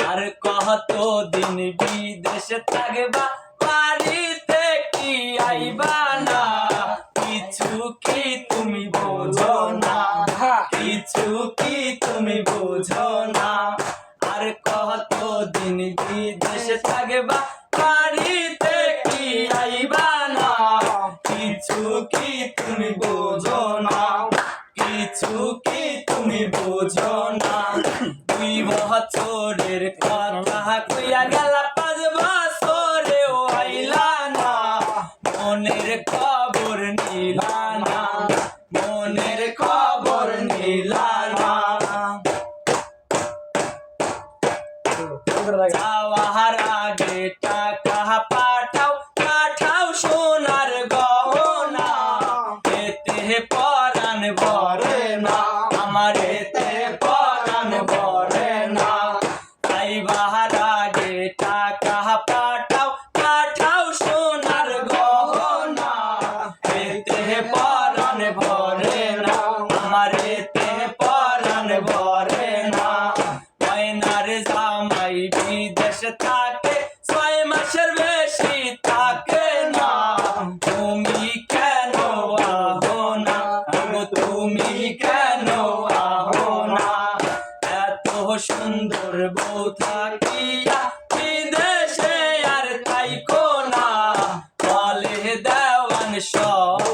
আর কতদিন বিদেশে থাকবা বাড়িতে কি আইবা না কিছু কি তুমি বোঝো না কিছু কি তুমি বোঝো না আর কতদিন বিদেশে থাকবা বাড়িতে কি আইবা না কিছু কি তুমি বোঝো না কিছু কি তুমি বোঝো না 2 বছরের কথা কইয়া গেলা 5 বছরেও আইলা না মনের খবর নিলা না মনের খবর নিলা না যাওয়ার আগে টাকা পাঠাও পাঠাও সোনার গহনা এতে পরাণ ভরে না আমার এতে পরাণ ভরে না যাইবার আগে টাকা পাঠাও পাঠাও সোনার গহনা এতে পরাণ ভরে না আমার এতে পরাণ ভরে না ময়নার জামাই বিদেশ থাকে 6 মাসের বেশি থাকে না তুমি কেন আহো না তুমি কেন আহো না এত সুন্দর বউ থাকিয়া বিদেশে আর থাইকো না বলে দেওয়ান সব